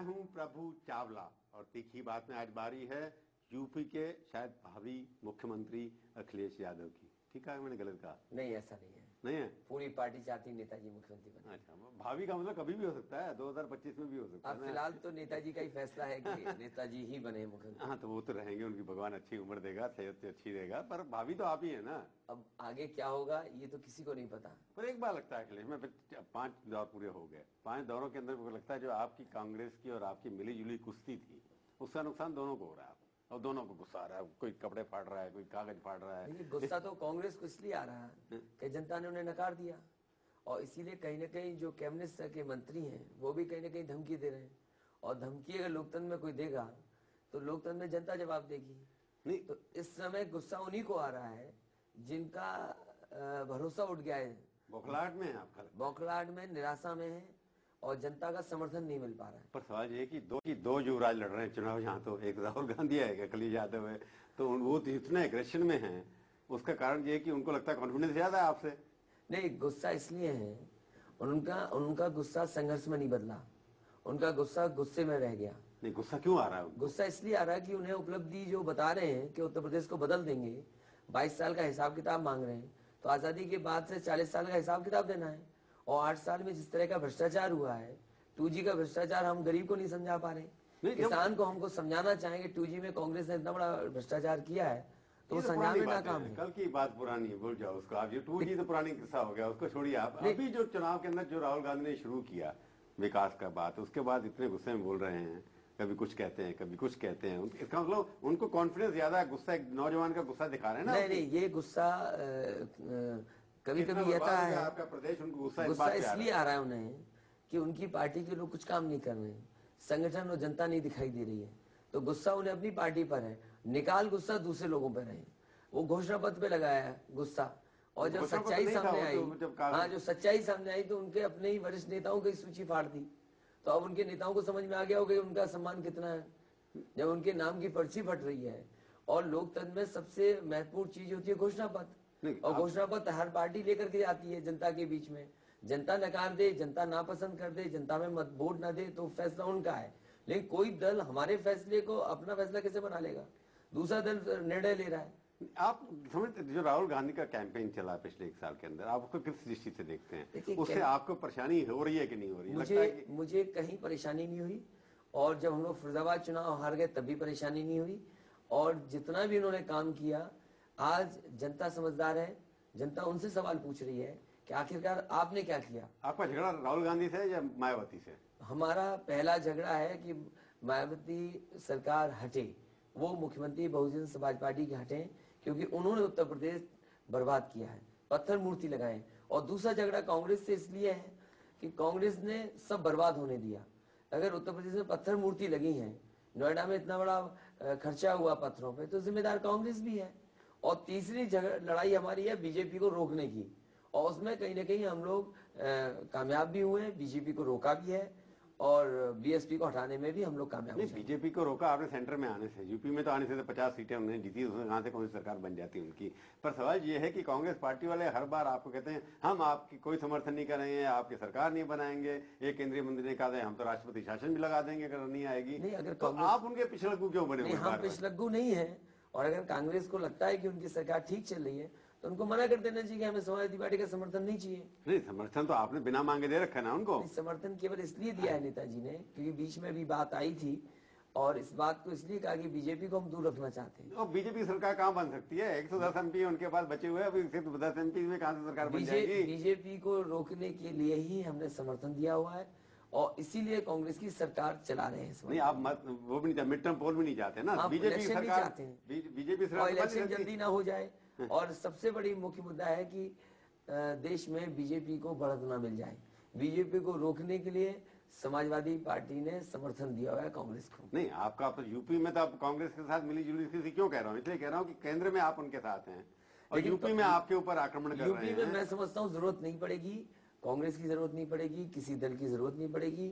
मैं हूं प्रभु चावला और तीखी बात में आज बारी है यूपी के शायद भावी मुख्यमंत्री अखिलेश यादव की। ठीक है, मैंने गलत कहा? नहीं, ऐसा नहीं है। नहीं है? पूरी पार्टी चाहती है नेताजी मुख्यमंत्री बने। अच्छा, भावी का मतलब कभी भी हो सकता है, 2025 में भी हो सकता है। अब फिलहाल तो नेताजी का ही फैसला है कि नेताजी ही बने मुख्यमंत्री। हाँ, तो वो तो रहेंगे, उनकी भगवान अच्छी उम्र देगा, सेहत अच्छी रहेगा, पर भावी तो आप ही है ना। अब आगे क्या होगा ये तो किसी को नहीं पता। पर एक बार लगता है अखिलेश में 5 दौर पूरे हो गए, 5 दौरों के अंदर मुझे लगता है जो आपकी कांग्रेस की और आपकी मिली जुली कुश्ती थी उसका नुकसान दोनों को हो रहा है और दोनों को गुस्सा आ रहा है। कोई कपड़े फाड़ रहा है, कोई कागज फाड़ रहा है। गुस्सा तो कांग्रेस को इसलिए आ रहा है कि जनता ने उन्हें नकार दिया और इसीलिए कहीं ना कहीं जो कैबिनेट स्तर के मंत्री हैं वो भी कहीं ना कहीं धमकी दे रहे हैं और धमकी अगर लोकतंत्र में कोई देगा तो लोकतंत्र में जनता जवाब देगी। नहीं तो इस समय गुस्सा उन्हीं को आ रहा है जिनका भरोसा उठ गया है, बौखलाहट में है आपका, बौखलाहट में, निराशा में है और जनता का समर्थन नहीं मिल पा रहा है। पर सवाल ये कि दो युवराज लड़ रहे हैं चुनाव, यहाँ तो एक राहुल गांधी है, एक अखिलेश यादव है, तो वो तो इतने एग्रेशन में हैं, उसका कारण ये है कि उनको लगता है कॉन्फिडेंस ज्यादा है आपसे। नहीं, गुस्सा इसलिए है, उनका गुस्सा संघर्ष में नहीं बदला, उनका गुस्सा गुस्से में रह गया। नहीं, गुस्सा क्यों आ रहा है? गुस्सा इसलिए आ रहा है कि उन्हें उपलब्धि जो बता रहे हैं कि उत्तर प्रदेश को बदल देंगे, 22 साल का हिसाब किताब मांग रहे हैं, तो आजादी के बाद से 40 साल का हिसाब किताब देना है और 8 साल में जिस तरह का भ्रष्टाचार हुआ है, 2G का भ्रष्टाचार हम गरीब को नहीं समझा पा रहे, किसान को हमको समझाना चाहेंगे 2G में कांग्रेस ने इतना बड़ा भ्रष्टाचार किया है तो वो समझाने में नाकाम है। कल की बात पुरानी है, भूल जाओ उसको आप। ये 2G तो पुरानी किस्सा हो गया, उसको छोड़िए आप। अभी जो चुनाव के अंदर जो राहुल गांधी ने शुरू किया विकास का बात, उसके बाद इतने गुस्से में बोल रहे हैं, कभी कुछ कहते हैं कभी कुछ कहते हैं। इसका मतलब उनको कॉन्फिडेंस ज्यादा है, गुस्सा एक नौजवान का गुस्सा दिखा रहे हैं ना। नहीं, ये गुस्सा कभी कभी आता है आपका प्रदेश, उनको गुस्सा इसलिए आ रहा है उन्हें कि उनकी पार्टी के लोग कुछ काम नहीं कर रहे हैं, संगठन और जनता नहीं दिखाई दे रही है, तो गुस्सा उन्हें अपनी पार्टी पर है। निकाल गुस्सा दूसरे लोगों पर है। वो घोषणा पत्र पे लगाया है गुस्सा, और जब सच्चाई सामने आई, हाँ, जो सच्चाई सामने आई तो उनके अपने ही वरिष्ठ नेताओं की सूची फाड़ दी। तो अब उनके नेताओं को समझ में आ गया होगा उनका सम्मान कितना है जब उनके नाम की पर्ची फट रही है। और लोकतंत्र में सबसे महत्वपूर्ण चीज होती है घोषणा पत्र, और घोषणा पत्र हर पार्टी लेकर के आती है जनता के बीच में। जनता नकार दे, जनता नापसंद कर दे, जनता में मत वोट न दे तो फैसला उनका है, लेकिन कोई दल हमारे फैसले को अपना फैसला कैसे बना लेगा? दूसरा दल निर्णय ले रहा है। आप समझते, जो राहुल गांधी का कैंपेन चला पिछले 1 साल के अंदर, आप उसको किस दृष्टि से देखते हैं? उससे आपको परेशानी हो रही है कि नहीं हो रही? मुझे कहीं परेशानी नहीं हुई, और जब हम लोग फरीदाबाद चुनाव हार गए तब भी परेशानी नहीं हुई, और जितना भी उन्होंने काम किया, आज जनता समझदार है, जनता उनसे सवाल पूछ रही है कि आखिरकार आपने क्या किया। आपका झगड़ा राहुल गांधी से या मायावती से? हमारा पहला झगड़ा है कि मायावती सरकार हटे, वो मुख्यमंत्री बहुजन समाज पार्टी के हटे, क्योंकि उन्होंने उत्तर प्रदेश बर्बाद किया है, पत्थर मूर्ति लगाए। और दूसरा झगड़ा कांग्रेस से इसलिए है कि कांग्रेस ने सब बर्बाद होने दिया। अगर उत्तर प्रदेश में पत्थर मूर्ति लगी है, नोएडा में इतना बड़ा खर्चा हुआ पत्थरों पे, तो जिम्मेदार कांग्रेस भी है। और तीसरी लड़ाई हमारी है बीजेपी को रोकने की, और उसमें कहीं ना कहीं हम लोग कामयाब भी हुए हैं, बीजेपी को रोका भी है, और बीएसपी को हटाने में भी हम लोग कामयाब हुए। बीजेपी को रोका आपने सेंटर में आने से, यूपी में तो आने से 50 सीटें उन्होंने जीती, उसमें कहां से कौन सी सरकार बन जाती उनकी। पर सवाल ये है कि कांग्रेस पार्टी वाले हर बार आपको कहते हैं हम आपकी कोई समर्थन नहीं करेंगे, आपकी सरकार नहीं बनाएंगे। एक केंद्रीय मंत्री ने कहा हम तो राष्ट्रपति शासन भी लगा देंगे अगर नहीं आएगी। नहीं, अगर तो आप उनके पिछलग्गू क्यों बने? हम पिछलग्गू नहीं है, और अगर कांग्रेस को लगता है कि उनकी सरकार ठीक चल रही है तो उनको मना कर देना चाहिए कि हमें समाजवादी पार्टी का समर्थन नहीं चाहिए। नहीं, समर्थन तो आपने बिना मांगे दे रखा ना उनको। समर्थन केवल इसलिए दिया है नेताजी ने क्योंकि बीच में भी बात आई थी, और इस बात को इसलिए कहा कि बीजेपी को हम दूर रखना चाहते हैं। और बीजेपी सरकार कहाँ बन सकती है? 110 MP उनके पास बचे हुए, अभी सिर्फ 10 MP में कहाँ से सरकार बन जाएगी? बीजेपी को रोकने के लिए ही हमने समर्थन दिया हुआ है, और इसीलिए कांग्रेस की सरकार चला रहे हैं। नहीं, आप वो भी नहीं, मिड टर्म पोल भी नहीं चाहते ना? बीजेपी सरकार चाहते हैं, बीजेपी सरकार इलेक्शन जल्दी ना हो जाए। और सबसे बड़ी मुख्य मुद्दा है कि देश में बीजेपी को बढ़त ना मिल जाए। बीजेपी को रोकने के लिए समाजवादी पार्टी ने समर्थन दिया हुआ है कांग्रेस को। नहीं, आपका तो यूपी में तो आप कांग्रेस के साथ मिली जुली क्यों कह रहा हूँ? इसलिए कह रहा हूँ कि केंद्र में आप उनके साथ हैं और यूपी में आपके ऊपर आक्रमण कर रहे हैं। यूपी में मैं समझता हूँ जरूरत नहीं पड़ेगी, कांग्रेस की जरूरत नहीं पड़ेगी, किसी दल की जरूरत नहीं पड़ेगी,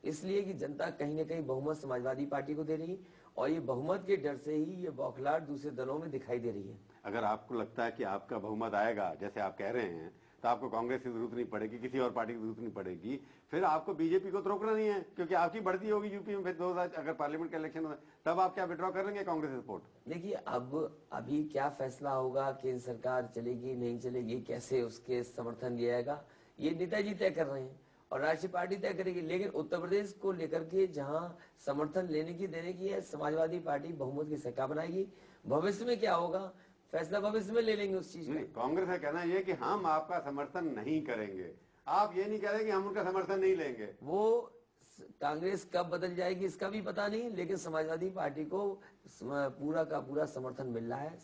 इसलिए कि जनता कहीं ना कहीं बहुमत समाजवादी पार्टी को दे रही, और ये बहुमत के डर से ही ये बौखलाहट दूसरे दलों में दिखाई दे रही है। अगर आपको लगता है कि आपका बहुमत आएगा जैसे आप कह रहे हैं, तो आपको कांग्रेस की जरूरत नहीं पड़ेगी, किसी और पार्टी की जरूरत नहीं पड़ेगी, फिर आपको बीजेपी को तो रोकना नहीं है, क्योंकि आपकी बढ़ती होगी यूपी में। फिर 2000 अगर पार्लियामेंट का इलेक्शन होता तब आप क्या विड्रॉ कर लेंगे कांग्रेस सपोर्ट? देखिए, अब अभी क्या फैसला होगा, केंद्र सरकार चलेगी नहीं चलेगी, कैसे उसके समर्थन दिया जाएगा, ये नेताजी तय कर रहे हैं और राष्ट्रीय पार्टी तय करेगी। लेकिन उत्तर प्रदेश को लेकर के जहां समर्थन लेने की देने की है, समाजवादी पार्टी बहुमत की सरकार बनाएगी। भविष्य में क्या होगा, फैसला भविष्य में ले लेंगे उस चीज का। कांग्रेस का कहना यह कि हम आपका समर्थन नहीं करेंगे, आप ये नहीं कह रहे कि हम उनका समर्थन नहीं लेंगे। वो कांग्रेस कब बदल जाएगी इसका भी पता नहीं, लेकिन समाजवादी पार्टी को पूरा का पूरा समर्थन मिल रहा है,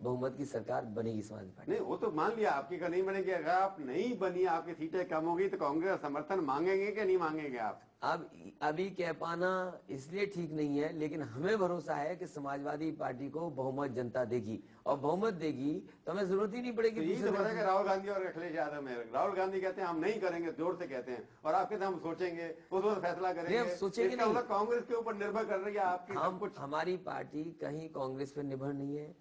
बहुमत की सरकार बनेगी समाजवादी पार्टी। नहीं, वो तो मान लिया आपकी का नहीं बनेगी। अगर आप नहीं बनी, आपकी सीटें कम होगी, तो कांग्रेस समर्थन मांगेंगे कि नहीं मांगेंगे आप? अब अभी कह पाना इसलिए ठीक नहीं है, लेकिन हमें भरोसा है कि समाजवादी पार्टी को बहुमत जनता देगी, और बहुमत देगी तो हमें जरूरत ही नहीं पड़ेगी। तो यही तो है कि राहुल गांधी और अखिलेश यादव में, राहुल गांधी कहते हैं हम नहीं करेंगे, जोर से कहते हैं, और आप कहते हैं हम सोचेंगे, उस वक्त फैसला करेंगे। सोचेंगे नहीं, कांग्रेस के ऊपर निर्भर कर रही है आपकी सब कुछ। हमारी पार्टी कहीं कांग्रेस पर निर्भर नहीं है।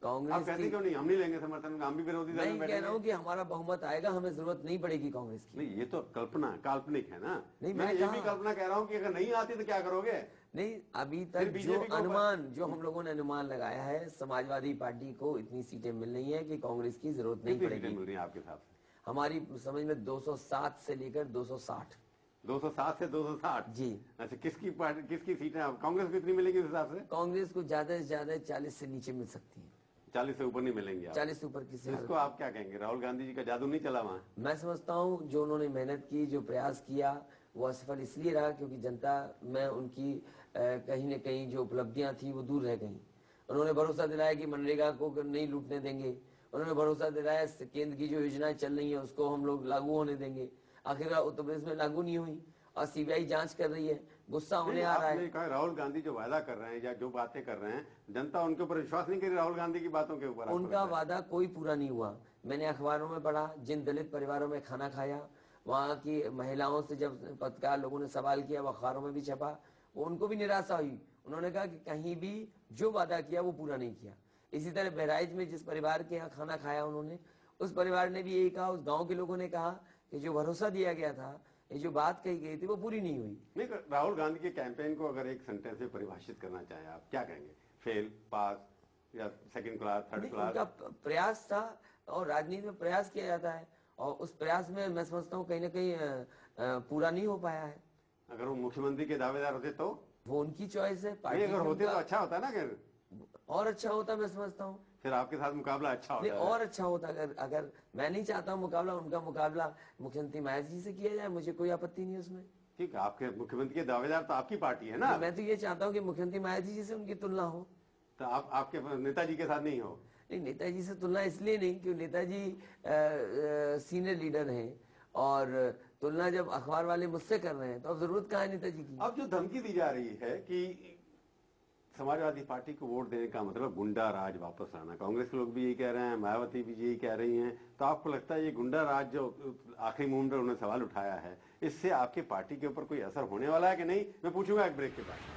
आप कहते क्यों नहीं, हम नहीं लेंगे समर्थन, हम भी विरोधी दल में बैठेंगे? मैं कह रहा हूँ कि हमारा बहुमत आएगा, हमें जरूरत नहीं पड़ेगी कांग्रेस की। नहीं, ये तो कल्पना काल्पनिक है ना। नहीं, मैं ये भी कल्पना कह रहा हूँ कि अगर नहीं आती तो क्या करोगे? नहीं, अभी तक जो अनुमान, जो हम लोगों ने अनुमान लगाया है, समाजवादी पार्टी को इतनी सीटें मिल रही है कि कांग्रेस की जरूरत नहीं पड़ेगी। मिल रही है आपके हिसाब से? हमारी समझ में 207 से लेकर 260। 207 से 260 जी। अच्छा, किसकी पार्टी, किसकी सीटें कांग्रेस को इतनी मिलेगी उस हिसाब से? कांग्रेस को ज्यादा से ज्यादा 40 से नीचे मिल सकती है। 40 से ऊपर नहीं मिलेंगे? 40 से ऊपर किसी। इसको आप क्या कहेंगे? राहुल गांधी जी का जादू नहीं चला वहाँ? मैं समझता हूँ जो उन्होंने मेहनत की, जो प्रयास किया, वो असफल इसलिए रहा क्योंकि जनता में उनकी कहीं न कहीं जो उपलब्धियां थी वो दूर रह गई। उन्होंने भरोसा दिलाया कि मनरेगा को नहीं लूटने देंगे, उन्होंने भरोसा दिलाया केंद्र की जो योजनाएं चल रही है उसको हम लोग लागू होने देंगे। आखिरकार उत्तर प्रदेश में लागू नहीं हुई और सीबीआई जांच कर रही है। गुस्सा होने आ रहा है। कहा राहुल गांधी जो वादा कर रहे हैं या जो बातें कर रहे हैं, जनता उनके ऊपर विश्वास नहीं करी राहुल गांधी की बातों के ऊपर। उनका वादा कोई पूरा नहीं हुआ। मैंने अखबारों में पढ़ा, जिन दलित परिवारों में खाना खाया, वहाँ की महिलाओं से जब पत्रकार लोगों ने सवाल किया, वो अखबारों में भी छपा, वो उनको भी निराशा हुई। उन्होंने कहा कि कहीं भी जो वादा किया वो पूरा नहीं किया। इसी तरह बहराइच में जिस परिवार के यहाँ खाना खाया उन्होंने, उस परिवार ने भी यही कहा, उस गाँव के लोगों ने कहा कि जो भरोसा दिया गया था, ये जो बात कही गई थी वो पूरी नहीं हुई। नहीं, राहुल गांधी के कैंपेन को अगर एक सेंटेंस में परिभाषित करना चाहे आप, क्या कहेंगे? फेल, पास या सेकंड क्लास, थर्ड क्लास? उनका प्रयास था और राजनीति में प्रयास किया जाता है, और उस प्रयास में मैं समझता हूँ कहीं ना कहीं पूरा नहीं हो पाया है। अगर वो मुख्यमंत्री के दावेदार होते तो? वो उनकी चॉइस है। पार्टी अगर होते तो अच्छा होता ना, अगर और अच्छा होता, मैं समझता हूँ। फिर आपके साथ मुकाबला अच्छा होता है। और अच्छा होता अगर मैं नहीं चाहता हूँ मुकाबला, उनका मुकाबला मुख्यमंत्री माया जी से किया जाए, मुझे कोई आपत्ति नहीं उसमें। ठीक है, आपके मुख्यमंत्री के दावेदार तो आपकी पार्टी है ना। मैं तो ये चाहता हूँ कि मुख्यमंत्री माया जी से उनकी तुलना हो। तो आपके नेताजी के साथ नहीं हो? नहीं, नेताजी से तुलना इसलिए नहीं कि नेताजी सीनियर लीडर हैं, और तुलना जब अखबार वाले मुझसे कर रहे हैं तो अब जरूरत कहाँ है नेताजी की। अब जो धमकी दी जा रही है कि समाजवादी पार्टी को वोट देने का मतलब गुंडा राज वापस लाना, कांग्रेस के लोग भी यही कह रहे हैं, मायावती भी यही कह रही हैं, तो आपको लगता है ये गुंडा राज जो आखिरी मोमेंट पर उन्होंने सवाल उठाया है, इससे आपकी पार्टी के ऊपर कोई असर होने वाला है कि नहीं? मैं पूछूंगा एक ब्रेक के बाद।